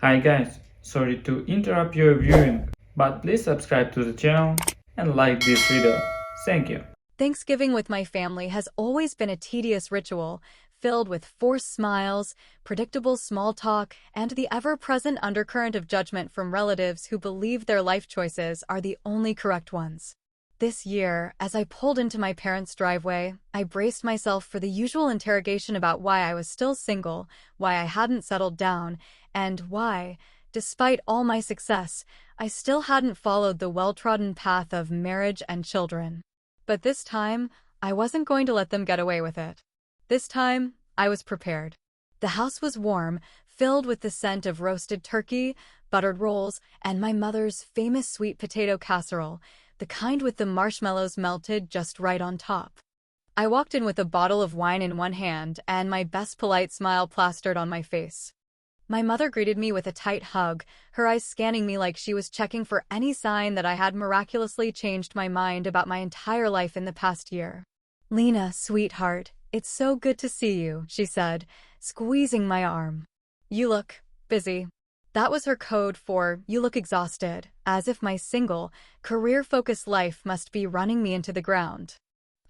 Hi guys, sorry to interrupt your viewing, but please subscribe to the channel and like this video. Thank you. Thanksgiving with my family has always been a tedious ritual, filled with forced smiles, predictable small talk, and the ever-present undercurrent of judgment from relatives who believe their life choices are the only correct ones. This year, as I pulled into my parents' driveway, I braced myself for the usual interrogation about why I was still single, why I hadn't settled down, and why, despite all my success, I still hadn't followed the well-trodden path of marriage and children. But this time, I wasn't going to let them get away with it. This time, I was prepared. The house was warm, filled with the scent of roasted turkey, buttered rolls, and my mother's famous sweet potato casserole, the kind with the marshmallows melted just right on top. I walked in with a bottle of wine in one hand and my best polite smile plastered on my face. My mother greeted me with a tight hug, her eyes scanning me like she was checking for any sign that I had miraculously changed my mind about my entire life in the past year. "Lena, sweetheart, it's so good to see you," she said, squeezing my arm. "You look busy." That was her code for "you look exhausted," as if my single, career-focused life must be running me into the ground.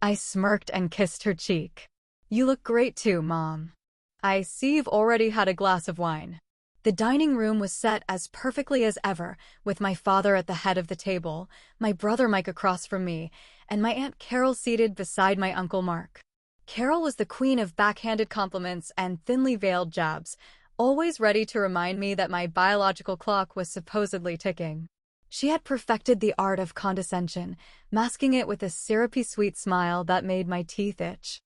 I smirked and kissed her cheek. "You look great too, Mom. I see you've already had a glass of wine." The dining room was set as perfectly as ever, with my father at the head of the table, my brother Mike across from me, and my Aunt Carol seated beside my Uncle Mark. Carol was the queen of backhanded compliments and thinly veiled jabs, always ready to remind me that my biological clock was supposedly ticking. She had perfected the art of condescension, masking it with a syrupy sweet smile that made my teeth itch.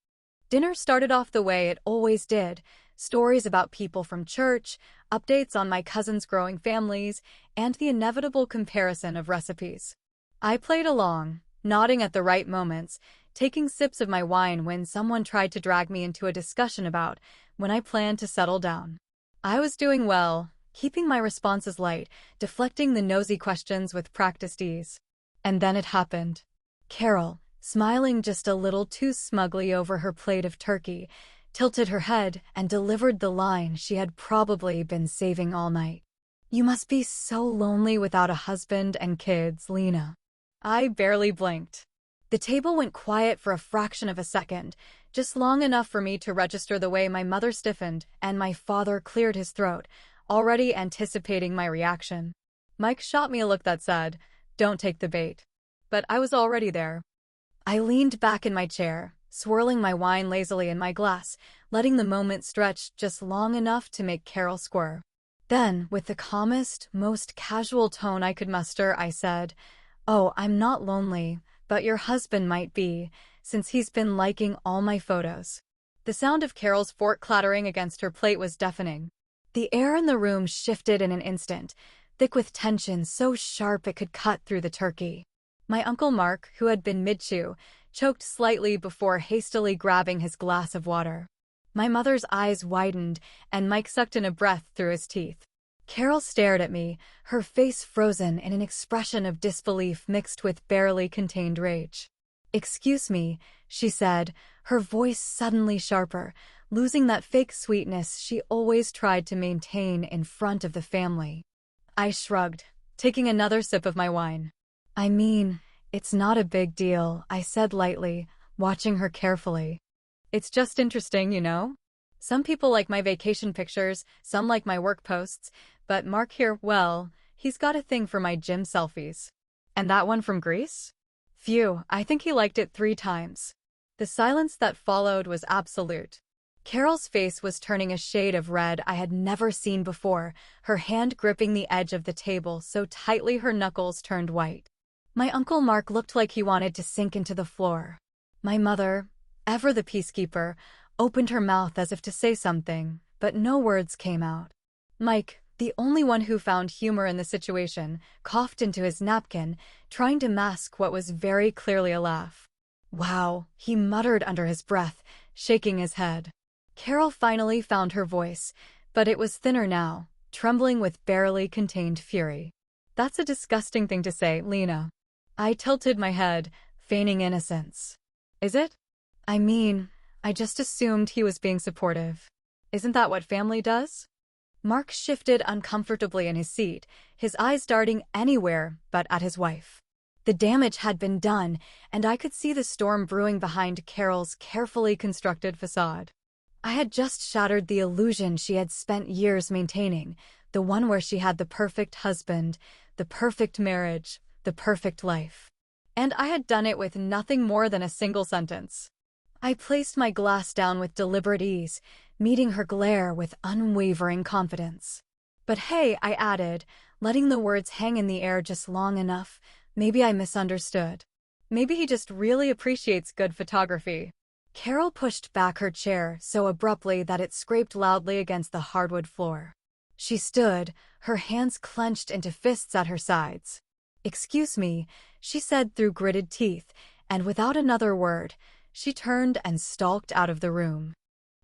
Dinner started off the way it always did, stories about people from church, updates on my cousins' growing families, and the inevitable comparison of recipes. I played along, nodding at the right moments, taking sips of my wine when someone tried to drag me into a discussion about when I planned to settle down. I was doing well, keeping my responses light, deflecting the nosy questions with practiced ease. And then it happened. Carol, smiling just a little too smugly over her plate of turkey, tilted her head and delivered the line she had probably been saving all night. "You must be so lonely without a husband and kids, Lena." I barely blinked. The table went quiet for a fraction of a second, just long enough for me to register the way my mother stiffened and my father cleared his throat, already anticipating my reaction. Mike shot me a look that said, "Don't take the bait." But I was already there. I leaned back in my chair, swirling my wine lazily in my glass, letting the moment stretch just long enough to make Carol squirm. Then, with the calmest, most casual tone I could muster, I said, "Oh, I'm not lonely, but your husband might be, since he's been liking all my photos." The sound of Carol's fork clattering against her plate was deafening. The air in the room shifted in an instant, thick with tension so sharp it could cut through the turkey. My Uncle Mark, who had been mid-chew, choked slightly before hastily grabbing his glass of water. My mother's eyes widened, and Mike sucked in a breath through his teeth. Carol stared at me, her face frozen in an expression of disbelief mixed with barely contained rage. "Excuse me," she said, her voice suddenly sharper, losing that fake sweetness she always tried to maintain in front of the family. I shrugged, taking another sip of my wine. "I mean, it's not a big deal," I said lightly, watching her carefully. "It's just interesting, you know? Some people like my vacation pictures, some like my work posts, but Mark here, well, he's got a thing for my gym selfies." "And that one from Greece?" "Phew, I think he liked it 3 times." The silence that followed was absolute. Carol's face was turning a shade of red I had never seen before, her hand gripping the edge of the table so tightly her knuckles turned white. My Uncle Mark looked like he wanted to sink into the floor. My mother, ever the peacekeeper, opened her mouth as if to say something, but no words came out. Mike, the only one who found humor in the situation, coughed into his napkin, trying to mask what was very clearly a laugh. "Wow," he muttered under his breath, shaking his head. Carol finally found her voice, but it was thinner now, trembling with barely contained fury. "That's a disgusting thing to say, Lena." I tilted my head, feigning innocence. "Is it? I mean, I just assumed he was being supportive. Isn't that what family does?" Mark shifted uncomfortably in his seat, his eyes darting anywhere but at his wife. The damage had been done, and I could see the storm brewing behind Carol's carefully constructed facade. I had just shattered the illusion she had spent years maintaining, the one where she had the perfect husband, the perfect marriage, the perfect life. And I had done it with nothing more than a single sentence. I placed my glass down with deliberate ease, meeting her glare with unwavering confidence. But hey, I added, letting the words hang in the air just long enough, maybe I misunderstood. Maybe he just really appreciates good photography. Carol pushed back her chair so abruptly that it scraped loudly against the hardwood floor. She stood, her hands clenched into fists at her sides. "Excuse me," she said through gritted teeth, and without another word, she turned and stalked out of the room.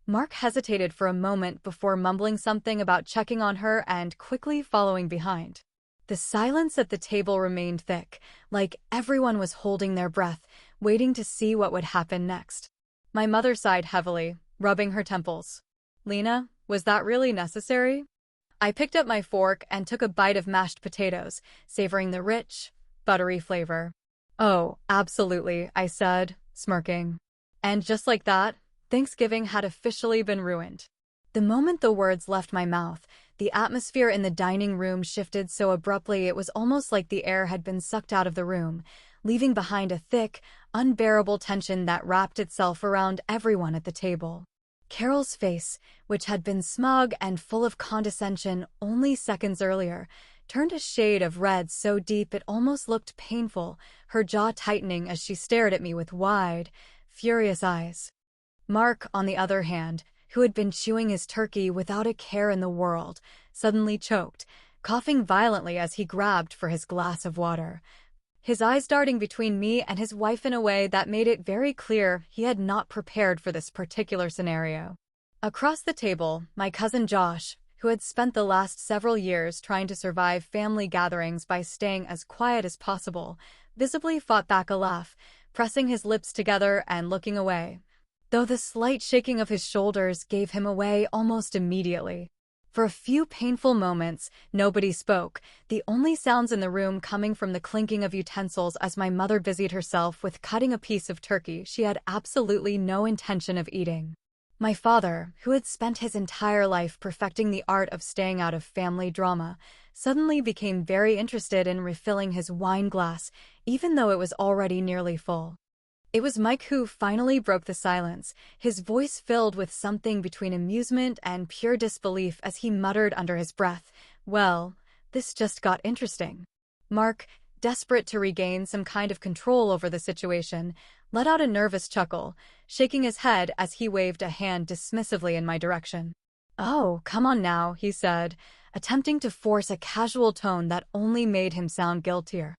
Mark hesitated for a moment before mumbling something about checking on her and quickly following behind. The silence at the table remained thick, like everyone was holding their breath, waiting to see what would happen next. My mother sighed heavily, rubbing her temples. "Lena, was that really necessary?" I picked up my fork and took a bite of mashed potatoes, savoring the rich, buttery flavor. "Oh, absolutely," I said, smirking. And just like that, Thanksgiving had officially been ruined. The moment the words left my mouth, the atmosphere in the dining room shifted so abruptly it was almost like the air had been sucked out of the room, leaving behind a thick, unbearable tension that wrapped itself around everyone at the table. Carol's face, which had been smug and full of condescension only seconds earlier, turned a shade of red so deep it almost looked painful, her jaw tightening as she stared at me with wide, furious eyes. Mark, on the other hand, who had been chewing his turkey without a care in the world, suddenly choked, coughing violently as he grabbed for his glass of water, his eyes darting between me and his wife in a way that made it very clear he had not prepared for this particular scenario. Across the table, my cousin Josh, who had spent the last several years trying to survive family gatherings by staying as quiet as possible, visibly fought back a laugh, pressing his lips together and looking away, though the slight shaking of his shoulders gave him away almost immediately. For a few painful moments, nobody spoke, the only sounds in the room coming from the clinking of utensils as my mother busied herself with cutting a piece of turkey she had absolutely no intention of eating. My father, who had spent his entire life perfecting the art of staying out of family drama, suddenly became very interested in refilling his wine glass, even though it was already nearly full. It was Mike who finally broke the silence, his voice filled with something between amusement and pure disbelief as he muttered under his breath, "Well, this just got interesting." Mark, desperate to regain some kind of control over the situation, let out a nervous chuckle, shaking his head as he waved a hand dismissively in my direction. "Oh, come on now," he said, attempting to force a casual tone that only made him sound guiltier.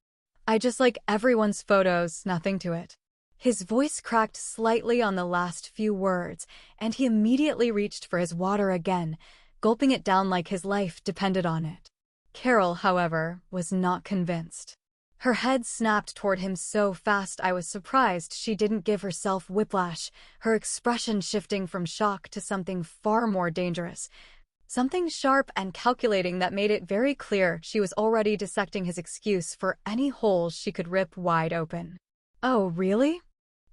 "I just like everyone's photos, nothing to it." His voice cracked slightly on the last few words, and he immediately reached for his water again, gulping it down like his life depended on it. Carol, however, was not convinced. Her head snapped toward him so fast I was surprised she didn't give herself whiplash, her expression shifting from shock to something far more dangerous, something sharp and calculating that made it very clear she was already dissecting his excuse for any holes she could rip wide open. "Oh, really?"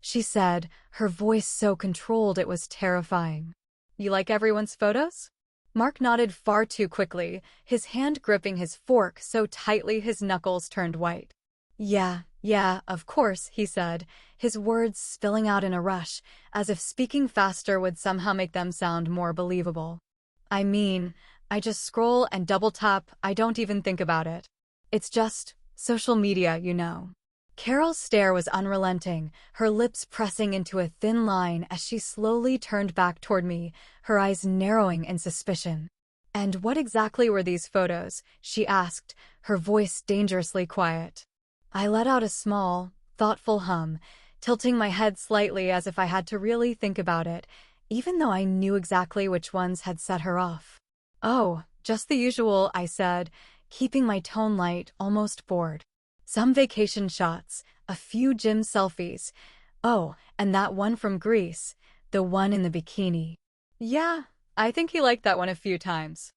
she said, her voice so controlled it was terrifying. "You like everyone's photos?" Mark nodded far too quickly, his hand gripping his fork so tightly his knuckles turned white. Yeah, of course," he said, his words spilling out in a rush, as if speaking faster would somehow make them sound more believable. "I mean, I just scroll and double tap, I don't even think about it. It's just social media, you know." Carol's stare was unrelenting, her lips pressing into a thin line as she slowly turned back toward me, her eyes narrowing in suspicion. "And what exactly were these photos?" she asked, her voice dangerously quiet. I let out a small, thoughtful hum, tilting my head slightly as if I had to really think about it, even though I knew exactly which ones had set her off. "Oh, just the usual," I said, keeping my tone light, almost bored. "Some vacation shots, a few gym selfies. Oh, and that one from Greece, the one in the bikini." "Yeah, I think he liked that one a few times."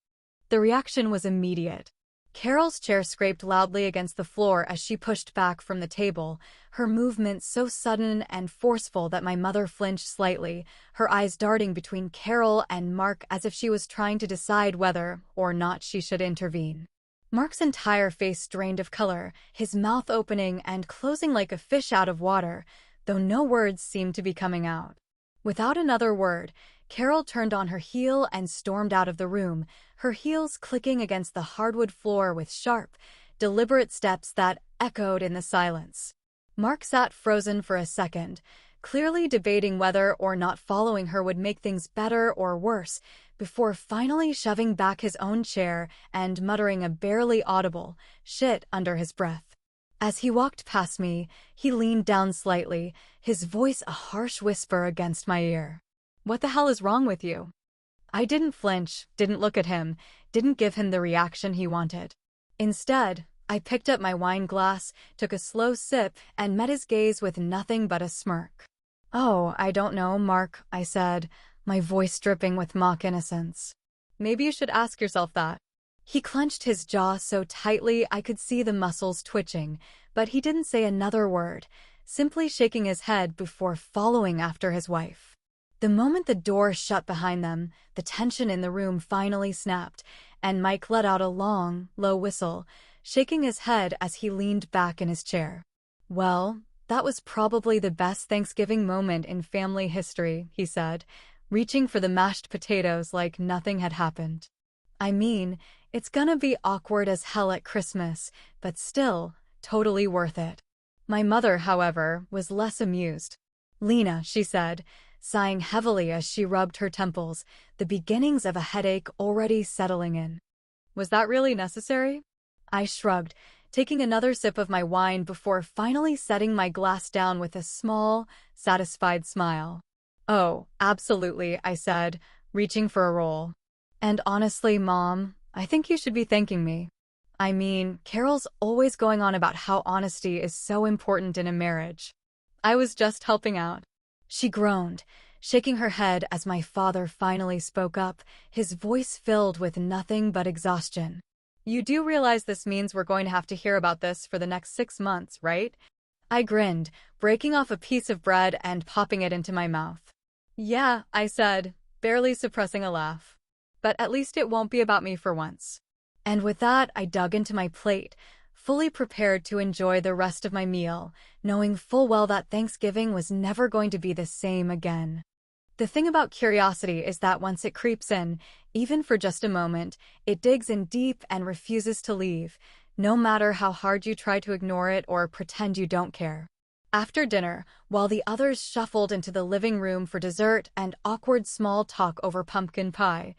The reaction was immediate. Carol's chair scraped loudly against the floor as she pushed back from the table, her movement so sudden and forceful that my mother flinched slightly, her eyes darting between Carol and Mark as if she was trying to decide whether or not she should intervene. Mark's entire face drained of color, his mouth opening and closing like a fish out of water, though no words seemed to be coming out. Without another word, Carol turned on her heel and stormed out of the room, her heels clicking against the hardwood floor with sharp, deliberate steps that echoed in the silence. Mark sat frozen for a second, clearly debating whether or not following her would make things better or worse, before finally shoving back his own chair and muttering a barely audible "shit" under his breath. As he walked past me, he leaned down slightly, his voice a harsh whisper against my ear. "What the hell is wrong with you?" I didn't flinch, didn't look at him, didn't give him the reaction he wanted. Instead, I picked up my wine glass, took a slow sip, and met his gaze with nothing but a smirk. "Oh, I don't know, Mark," I said, my voice dripping with mock innocence. "Maybe you should ask yourself that." He clenched his jaw so tightly I could see the muscles twitching, but he didn't say another word, simply shaking his head before following after his wife. The moment the door shut behind them, the tension in the room finally snapped, and Mike let out a long, low whistle, shaking his head as he leaned back in his chair. "Well, that was probably the best Thanksgiving moment in family history," he said, reaching for the mashed potatoes like nothing had happened. "I mean, it's gonna be awkward as hell at Christmas, but still, totally worth it." My mother, however, was less amused. "Lena," she said, sighing heavily as she rubbed her temples, the beginnings of a headache already settling in. "Was that really necessary?" I shrugged, taking another sip of my wine before finally setting my glass down with a small, satisfied smile. "Oh, absolutely," I said, reaching for a roll. "And honestly, Mom, I think you should be thanking me. I mean, Carol's always going on about how honesty is so important in a marriage. I was just helping out." She groaned, shaking her head as my father finally spoke up, his voice filled with nothing but exhaustion. "You do realize this means we're going to have to hear about this for the next 6 months, right?" I grinned, breaking off a piece of bread and popping it into my mouth. "Yeah," I said, barely suppressing a laugh. "But at least it won't be about me for once." And with that, I dug into my plate, fully prepared to enjoy the rest of my meal, knowing full well that Thanksgiving was never going to be the same again. The thing about curiosity is that once it creeps in, even for just a moment, it digs in deep and refuses to leave, no matter how hard you try to ignore it or pretend you don't care. After dinner, while the others shuffled into the living room for dessert and awkward small talk over pumpkin pie,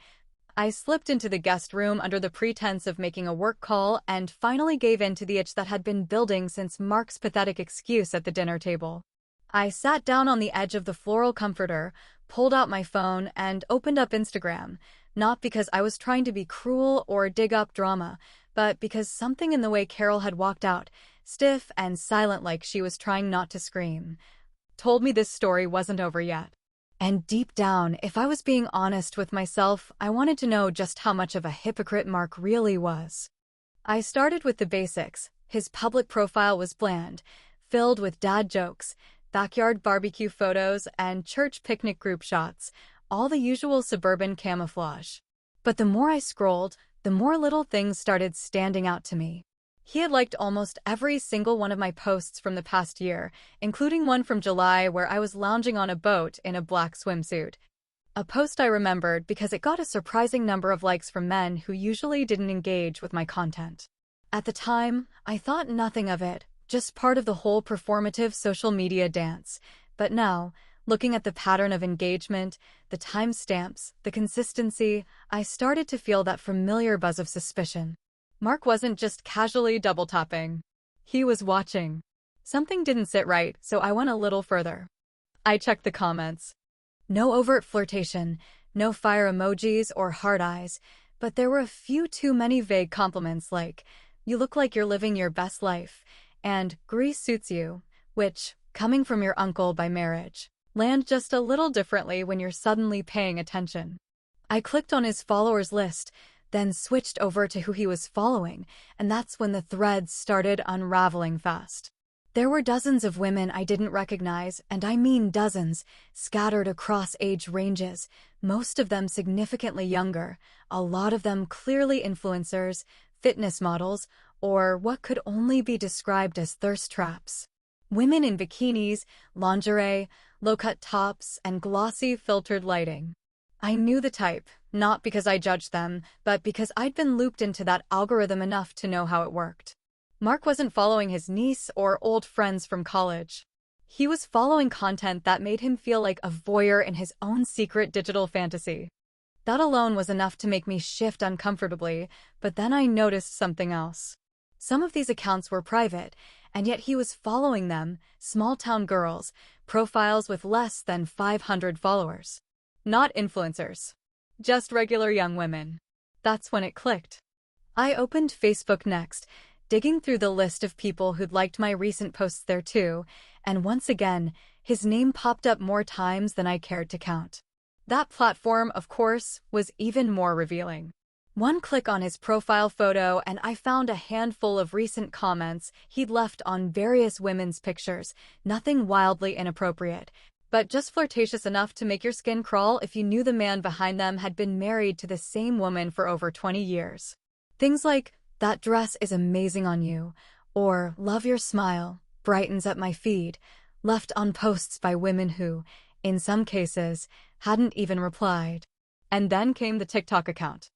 I slipped into the guest room under the pretense of making a work call and finally gave in to the itch that had been building since Mark's pathetic excuse at the dinner table. I sat down on the edge of the floral comforter, pulled out my phone, and opened up Instagram, not because I was trying to be cruel or dig up drama, but because something in the way Carol had walked out, stiff and silent like she was trying not to scream, told me this story wasn't over yet. And deep down, if I was being honest with myself, I wanted to know just how much of a hypocrite Mark really was. I started with the basics. His public profile was bland, filled with dad jokes, backyard barbecue photos, and church picnic group shots, all the usual suburban camouflage. But the more I scrolled, the more little things started standing out to me. He had liked almost every single one of my posts from the past year, including one from July where I was lounging on a boat in a black swimsuit. A post I remembered because it got a surprising number of likes from men who usually didn't engage with my content. At the time, I thought nothing of it, just part of the whole performative social media dance. But now, looking at the pattern of engagement, the timestamps, the consistency, I started to feel that familiar buzz of suspicion. Mark wasn't just casually double-tapping. He was watching. Something didn't sit right, so I went a little further. I checked the comments. No overt flirtation, no fire emojis or hard eyes, but there were a few too many vague compliments like, "You look like you're living your best life," and "Grease suits you," which, coming from your uncle by marriage, land just a little differently when you're suddenly paying attention. I clicked on his followers list, then switched over to who he was following, and that's when the threads started unraveling fast. There were dozens of women I didn't recognize, and I mean dozens, scattered across age ranges, most of them significantly younger, a lot of them clearly influencers, fitness models, or what could only be described as thirst traps. Women in bikinis, lingerie, low-cut tops, and glossy filtered lighting. I knew the type, not because I judged them, but because I'd been looped into that algorithm enough to know how it worked. Mark wasn't following his niece or old friends from college. He was following content that made him feel like a voyeur in his own secret digital fantasy. That alone was enough to make me shift uncomfortably, but then I noticed something else. Some of these accounts were private, and yet he was following them, small-town girls, profiles with less than 500 followers. Not influencers. Just regular young women. That's when it clicked. I opened Facebook next, digging through the list of people who'd liked my recent posts there too, and once again, his name popped up more times than I cared to count. That platform, of course, was even more revealing. One click on his profile photo and I found a handful of recent comments he'd left on various women's pictures, nothing wildly inappropriate, but just flirtatious enough to make your skin crawl if you knew the man behind them had been married to the same woman for over 20 years. Things like, "That dress is amazing on you," or "Love your smile, brightens up my feed," left on posts by women who, in some cases, hadn't even replied. And then came the TikTok account.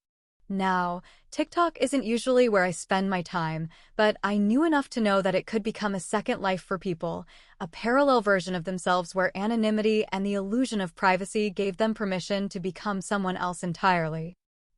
Now, TikTok isn't usually where I spend my time, but I knew enough to know that it could become a second life for people, a parallel version of themselves where anonymity and the illusion of privacy gave them permission to become someone else entirely.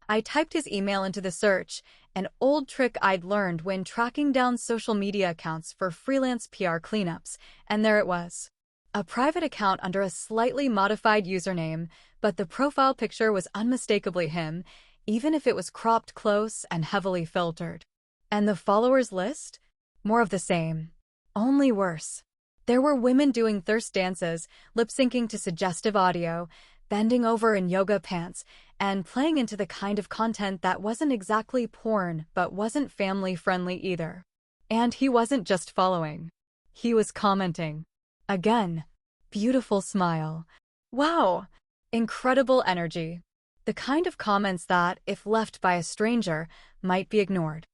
I typed his email into the search, an old trick I'd learned when tracking down social media accounts for freelance PR cleanups, and there it was. A private account under a slightly modified username, but the profile picture was unmistakably him, even if it was cropped close and heavily filtered. And the followers list? More of the same. Only worse. There were women doing thirst dances, lip-syncing to suggestive audio, bending over in yoga pants, and playing into the kind of content that wasn't exactly porn but wasn't family-friendly either. And he wasn't just following. He was commenting. Again, beautiful smile. Wow! Incredible energy. The kind of comments that, if left by a stranger, might be ignored.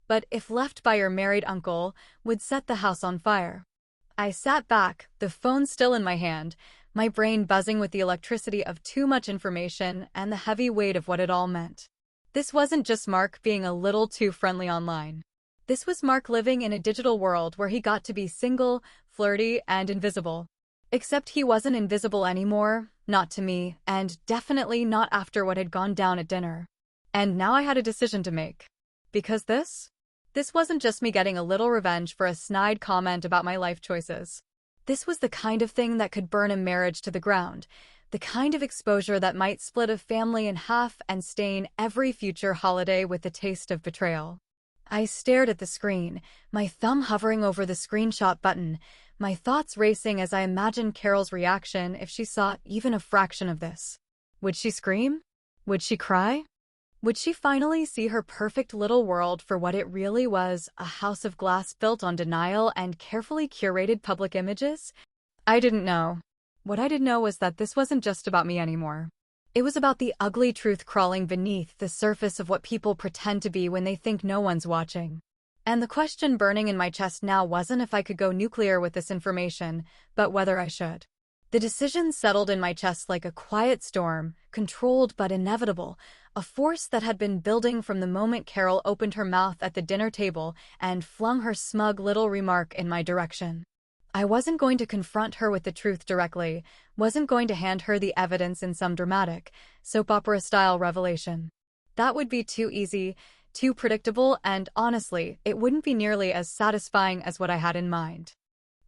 But if left by your married uncle, would set the house on fire. I sat back, the phone still in my hand, my brain buzzing with the electricity of too much information and the heavy weight of what it all meant. This wasn't just Mark being a little too friendly online. This was Mark living in a digital world where he got to be single, flirty, and invisible. Except he wasn't invisible anymore, not to me, and definitely not after what had gone down at dinner. And now I had a decision to make. Because this wasn't just me getting a little revenge for a snide comment about my life choices. This was the kind of thing that could burn a marriage to the ground, the kind of exposure that might split a family in half and stain every future holiday with the taste of betrayal. I stared at the screen, my thumb hovering over the screenshot button, my thoughts racing as I imagined Carol's reaction if she saw even a fraction of this. Would she scream? Would she cry? Would she finally see her perfect little world for what it really was, a house of glass built on denial and carefully curated public images? I didn't know. What I did know was that this wasn't just about me anymore. It was about the ugly truth crawling beneath the surface of what people pretend to be when they think no one's watching. And the question burning in my chest now wasn't if I could go nuclear with this information, but whether I should. The decision settled in my chest like a quiet storm, controlled but inevitable, a force that had been building from the moment Carol opened her mouth at the dinner table and flung her smug little remark in my direction. I wasn't going to confront her with the truth directly, wasn't going to hand her the evidence in some dramatic, soap opera-style revelation. That would be too easy, too predictable, and honestly, it wouldn't be nearly as satisfying as what I had in mind.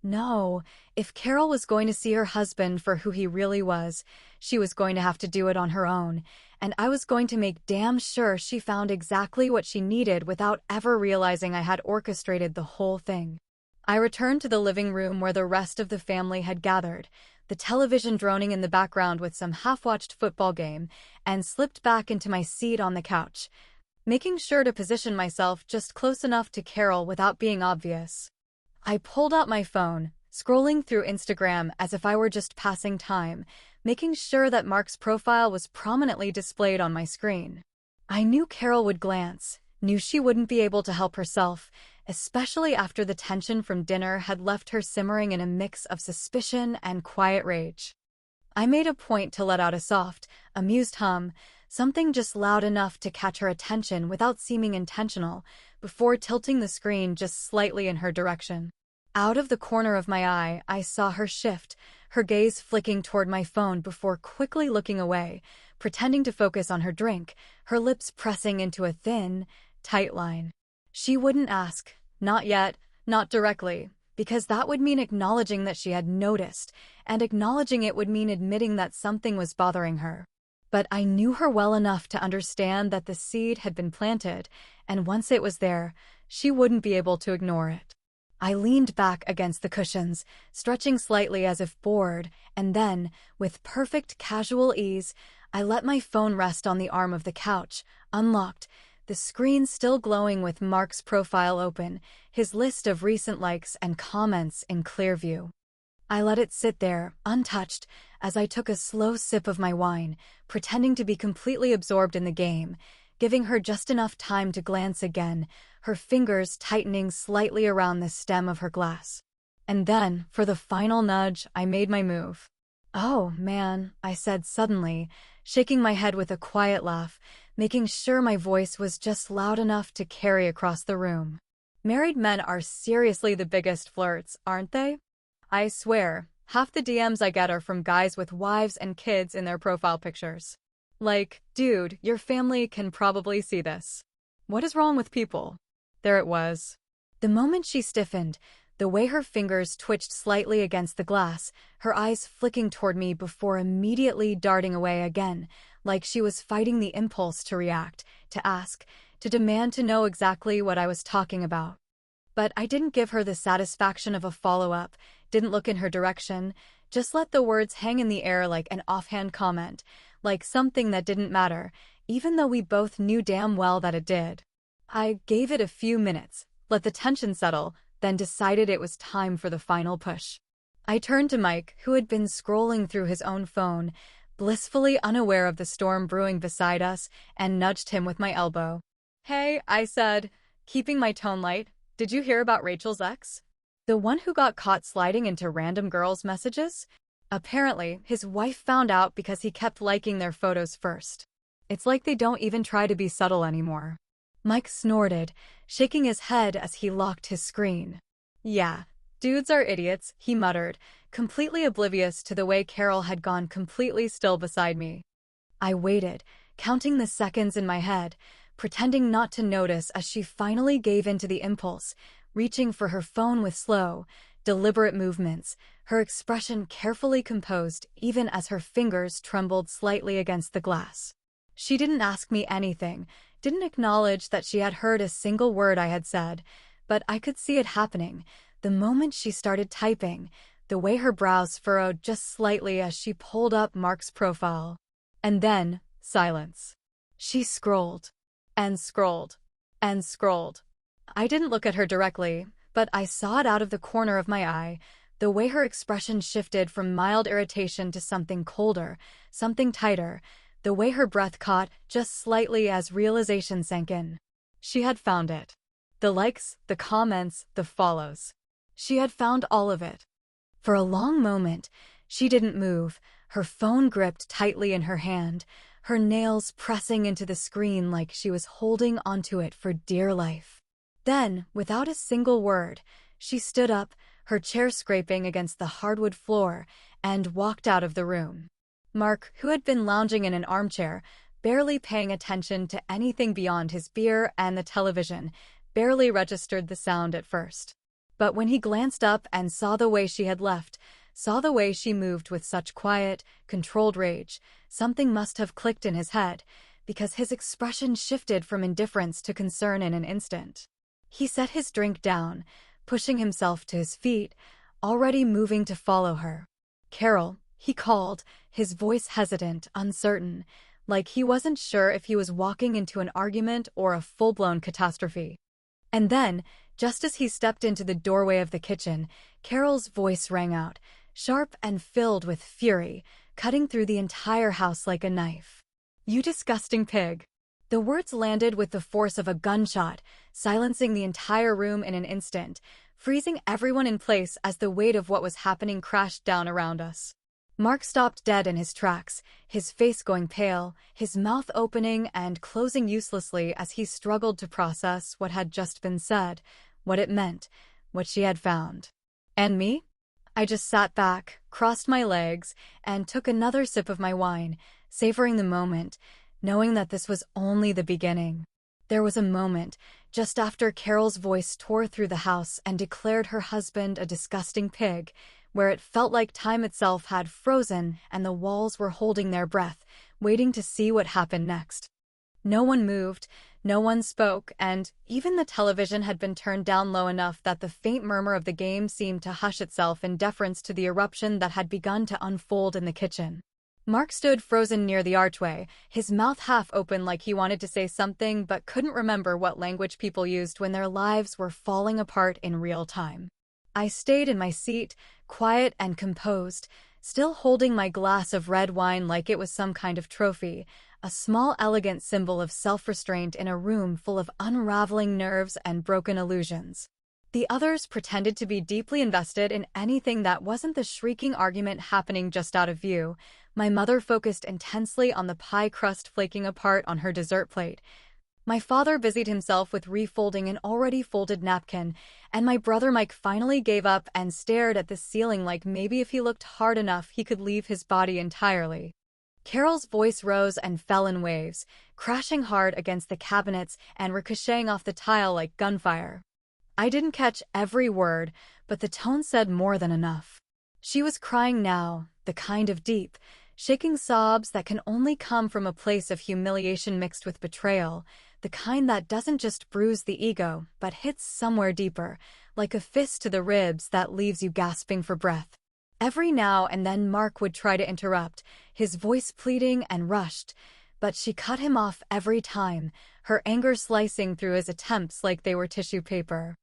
No, if Carol was going to see her husband for who he really was, she was going to have to do it on her own, and I was going to make damn sure she found exactly what she needed without ever realizing I had orchestrated the whole thing. I returned to the living room where the rest of the family had gathered, the television droning in the background with some half-watched football game, and slipped back into my seat on the couch. making sure to position myself just close enough to Carol without being obvious. I pulled out my phone, scrolling through Instagram as if I were just passing time, making sure that Mark's profile was prominently displayed on my screen. I knew Carol would glance, knew she wouldn't be able to help herself, especially after the tension from dinner had left her simmering in a mix of suspicion and quiet rage. I made a point to let out a soft, amused hum, something just loud enough to catch her attention without seeming intentional, before tilting the screen just slightly in her direction. Out of the corner of my eye, I saw her shift, her gaze flicking toward my phone before quickly looking away, pretending to focus on her drink, her lips pressing into a thin, tight line. She wouldn't ask, not yet, not directly, because that would mean acknowledging that she had noticed, and acknowledging it would mean admitting that something was bothering her. But I knew her well enough to understand that the seed had been planted, and once it was there, she wouldn't be able to ignore it. I leaned back against the cushions, stretching slightly as if bored, and then, with perfect casual ease, I let my phone rest on the arm of the couch, unlocked, the screen still glowing with Mark's profile open, his list of recent likes and comments in clear view. I let it sit there, untouched, as I took a slow sip of my wine, pretending to be completely absorbed in the game, giving her just enough time to glance again, her fingers tightening slightly around the stem of her glass. And then, for the final nudge, I made my move. "Oh, man," I said suddenly, shaking my head with a quiet laugh, making sure my voice was just loud enough to carry across the room. Married men are seriously the biggest flirts, aren't they? I swear, half the DMs I get are from guys with wives and kids in their profile pictures. Like, dude, your family can probably see this. What is wrong with people? There it was. The moment she stiffened, the way her fingers twitched slightly against the glass, her eyes flicking toward me before immediately darting away again, like she was fighting the impulse to react, to ask, to demand to know exactly what I was talking about. But I didn't give her the satisfaction of a follow-up, didn't look in her direction, just let the words hang in the air like an offhand comment, like something that didn't matter, even though we both knew damn well that it did. I gave it a few minutes, let the tension settle, then decided it was time for the final push. I turned to Mike, who had been scrolling through his own phone, blissfully unaware of the storm brewing beside us, and nudged him with my elbow. "Hey," I said, keeping my tone light, "did you hear about Rachel's ex? The one who got caught sliding into random girls' messages? Apparently, his wife found out because he kept liking their photos first. It's like they don't even try to be subtle anymore." Mike snorted, shaking his head as he locked his screen. "Yeah, dudes are idiots," he muttered, completely oblivious to the way Carol had gone completely still beside me. I waited, counting the seconds in my head, pretending not to notice as she finally gave in to the impulse, reaching for her phone with slow, deliberate movements, her expression carefully composed even as her fingers trembled slightly against the glass. She didn't ask me anything, didn't acknowledge that she had heard a single word I had said, but I could see it happening, the moment she started typing, the way her brows furrowed just slightly as she pulled up Mark's profile. And then, silence. She scrolled, and scrolled, and scrolled. I didn't look at her directly, but I saw it out of the corner of my eye, the way her expression shifted from mild irritation to something colder, something tighter, the way her breath caught just slightly as realization sank in. She had found it. The likes, the comments, the follows. She had found all of it. For a long moment, she didn't move, her phone gripped tightly in her hand, her nails pressing into the screen like she was holding onto it for dear life. Then, without a single word, she stood up, her chair scraping against the hardwood floor, and walked out of the room. Mark, who had been lounging in an armchair, barely paying attention to anything beyond his beer and the television, barely registered the sound at first. But when he glanced up and saw the way she had left, saw the way she moved with such quiet, controlled rage, something must have clicked in his head, because his expression shifted from indifference to concern in an instant. He set his drink down, pushing himself to his feet, already moving to follow her. "Carol," he called, his voice hesitant, uncertain, like he wasn't sure if he was walking into an argument or a full-blown catastrophe. And then, just as he stepped into the doorway of the kitchen, Carol's voice rang out, sharp and filled with fury, cutting through the entire house like a knife. "You disgusting pig." The words landed with the force of a gunshot, silencing the entire room in an instant, freezing everyone in place as the weight of what was happening crashed down around us. Mark stopped dead in his tracks, his face going pale, his mouth opening and closing uselessly as he struggled to process what had just been said, what it meant, what she had found. And me? I just sat back, crossed my legs, and took another sip of my wine, savoring the moment, knowing that this was only the beginning. There was a moment, just after Carol's voice tore through the house and declared her husband a disgusting pig, where it felt like time itself had frozen and the walls were holding their breath, waiting to see what happened next. No one moved, no one spoke, and even the television had been turned down low enough that the faint murmur of the game seemed to hush itself in deference to the eruption that had begun to unfold in the kitchen. Mark stood frozen near the archway, his mouth half open like he wanted to say something but couldn't remember what language people used when their lives were falling apart in real time. I stayed in my seat, quiet and composed, still holding my glass of red wine like it was some kind of trophy, a small elegant symbol of self-restraint in a room full of unraveling nerves and broken illusions. The others pretended to be deeply invested in anything that wasn't the shrieking argument happening just out of view. My mother focused intensely on the pie crust flaking apart on her dessert plate. My father busied himself with refolding an already folded napkin, and my brother Mike finally gave up and stared at the ceiling like maybe if he looked hard enough he could leave his body entirely. Carol's voice rose and fell in waves, crashing hard against the cabinets and ricocheting off the tile like gunfire. I didn't catch every word, but the tone said more than enough. She was crying now, the kind of deep, shaking sobs that can only come from a place of humiliation mixed with betrayal, the kind that doesn't just bruise the ego, but hits somewhere deeper, like a fist to the ribs that leaves you gasping for breath. Every now and then Mark would try to interrupt, his voice pleading and rushed, but she cut him off every time, her anger slicing through his attempts like they were tissue paper.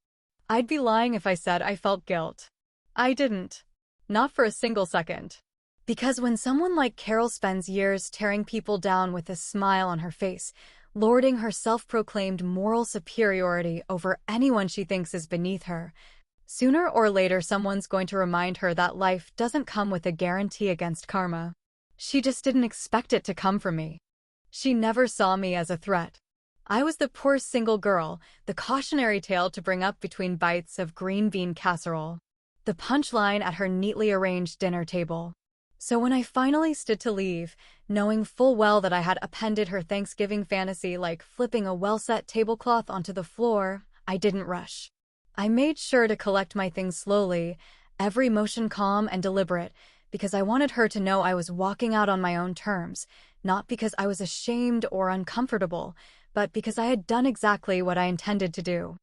I'd be lying if I said I felt guilt. I didn't. Not for a single second. Because when someone like Carol spends years tearing people down with a smile on her face, lording her self-proclaimed moral superiority over anyone she thinks is beneath her, sooner or later someone's going to remind her that life doesn't come with a guarantee against karma. She just didn't expect it to come from me. She never saw me as a threat. I was the poor single girl, the cautionary tale to bring up between bites of green bean casserole, the punchline at her neatly arranged dinner table. So when I finally stood to leave, knowing full well that I had appended her Thanksgiving fantasy like flipping a well-set tablecloth onto the floor, I didn't rush. I made sure to collect my things slowly, every motion calm and deliberate, because I wanted her to know I was walking out on my own terms, not because I was ashamed or uncomfortable, but because I had done exactly what I intended to do.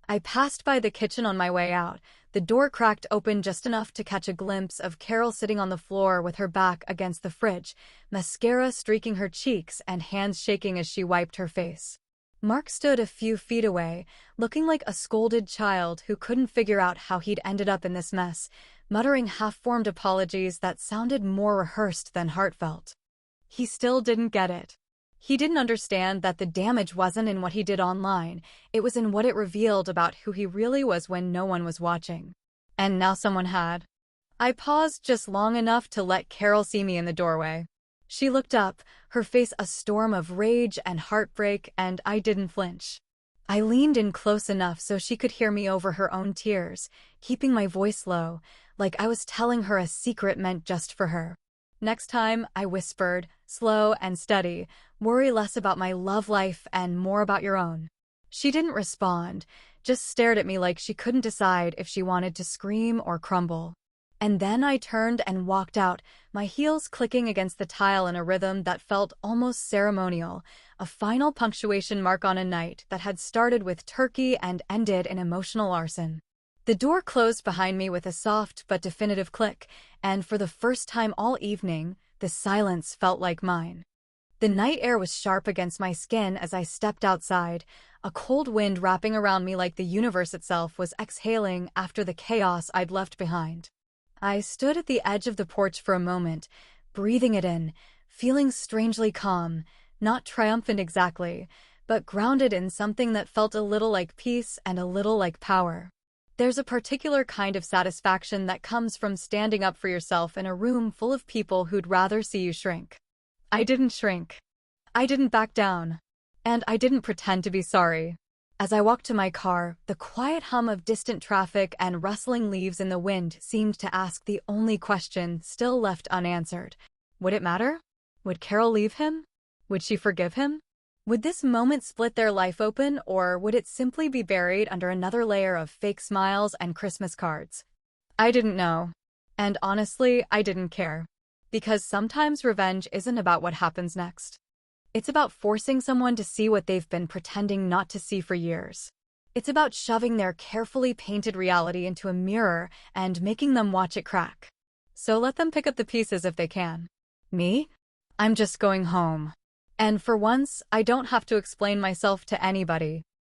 I passed by the kitchen on my way out, the door cracked open just enough to catch a glimpse of Carol sitting on the floor with her back against the fridge, mascara streaking her cheeks and hands shaking as she wiped her face. Mark stood a few feet away, looking like a scolded child who couldn't figure out how he'd ended up in this mess, muttering half-formed apologies that sounded more rehearsed than heartfelt. He still didn't get it. He didn't understand that the damage wasn't in what he did online, it was in what it revealed about who he really was when no one was watching. And now someone had. I paused just long enough to let Carol see me in the doorway. She looked up, her face a storm of rage and heartbreak, and I didn't flinch. I leaned in close enough so she could hear me over her own tears, keeping my voice low, like I was telling her a secret meant just for her. Next time, I whispered, slow and steady, worry less about my love life and more about your own. She didn't respond, just stared at me like she couldn't decide if she wanted to scream or crumble. And then I turned and walked out, my heels clicking against the tile in a rhythm that felt almost ceremonial, a final punctuation mark on a night that had started with turkey and ended in emotional arson. The door closed behind me with a soft but definitive click, and for the first time all evening, the silence felt like mine. The night air was sharp against my skin as I stepped outside, a cold wind wrapping around me like the universe itself was exhaling after the chaos I'd left behind. I stood at the edge of the porch for a moment, breathing it in, feeling strangely calm, not triumphant exactly, but grounded in something that felt a little like peace and a little like power. There's a particular kind of satisfaction that comes from standing up for yourself in a room full of people who'd rather see you shrink. I didn't shrink. I didn't back down. And I didn't pretend to be sorry. As I walked to my car, the quiet hum of distant traffic and rustling leaves in the wind seemed to ask the only question still left unanswered. Would it matter? Would Carol leave him? Would she forgive him? Would this moment split their life open, or would it simply be buried under another layer of fake smiles and Christmas cards? I didn't know. And honestly, I didn't care. Because sometimes revenge isn't about what happens next. It's about forcing someone to see what they've been pretending not to see for years. It's about shoving their carefully painted reality into a mirror and making them watch it crack. So let them pick up the pieces if they can. Me? I'm just going home. And for once, I don't have to explain myself to anybody.